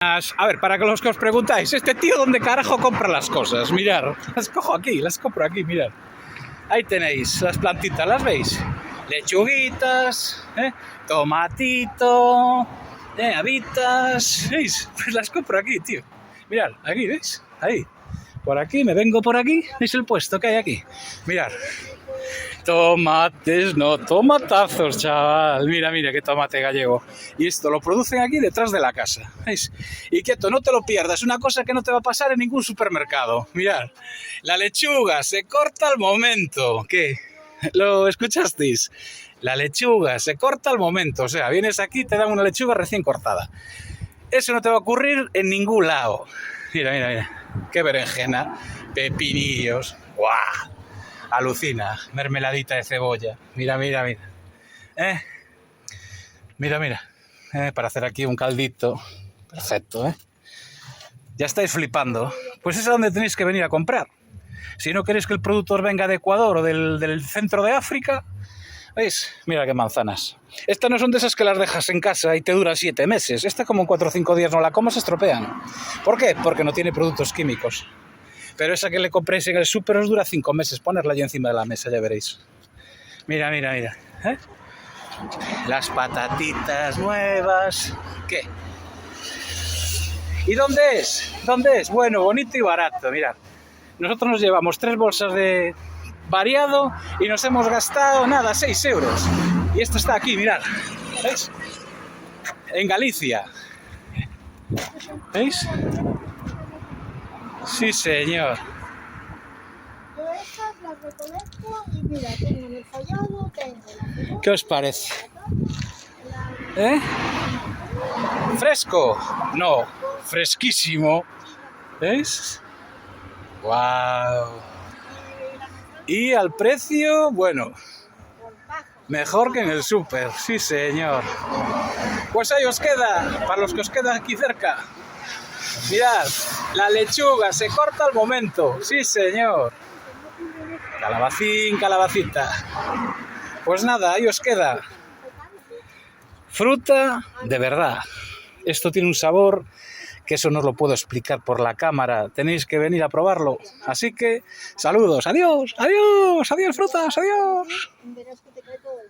A ver, para que los que os preguntáis, ¿este tío dónde carajo compra las cosas? Mirad, las cojo aquí, las compro aquí, mirad. Ahí tenéis las plantitas, ¿las veis? Lechuguitas, tomatito, habitas, ¿veis? Pues las compro aquí, tío. Mirad, aquí, ¿veis? Ahí. Por aquí, me vengo por aquí, ¿veis el puesto que hay aquí? Mirad. Tomates, no, tomatazos, chaval. Mira, mira qué tomate gallego. Y esto lo producen aquí detrás de la casa, ¿veis? Y quieto, no te lo pierdas, una cosa que no te va a pasar en ningún supermercado. Mirad, la lechuga se corta al momento. ¿Qué? ¿Lo escuchasteis? La lechuga se corta al momento. O sea, vienes aquí y te dan una lechuga recién cortada. Eso no te va a ocurrir en ningún lado. Mira, mira, mira. Qué berenjena, pepinillos. ¡Guau! Alucina, mermeladita de cebolla. Mira, mira, mira. Mira, mira. Para hacer aquí un caldito. Perfecto, Ya estáis flipando. Pues es a donde tenéis que venir a comprar. Si no queréis que el productor venga de Ecuador o del centro de África, ¿veis? Mira qué manzanas. Estas no son de esas que las dejas en casa y te duran 7 meses. Esta como en 4 o 5 días no la comas, se estropean. ¿Por qué? Porque no tiene productos químicos. Pero esa que le compréis en el súper os dura 5 meses. Ponerla allí encima de la mesa, ya veréis. Mira, mira, mira. Las patatitas nuevas. ¿Qué? ¿Y dónde es? ¿Dónde es? Bueno, bonito y barato, mirad. Nosotros nos llevamos 3 bolsas de variado y nos hemos gastado, nada, 6 euros. Y esto está aquí, mirad. ¿Veis? En Galicia. ¿Veis? Sí, señor. Yo estas las recolecto y mira, tengo en el follado, tengo... ¿Qué os parece? ¿Fresco? No, fresquísimo. ¿Veis? ¡Wow! Y al precio, bueno, mejor que en el súper, sí señor. Pues ahí os queda, para los que os quedan aquí cerca. Mirad, la lechuga se corta al momento, sí señor. Calabacín, calabacita. Pues nada, ahí os queda. Fruta de verdad. Esto tiene un sabor que eso no os lo puedo explicar por la cámara. Tenéis que venir a probarlo. Así que, saludos, adiós, adiós, adiós frutas, adiós. Verás que te cae todo el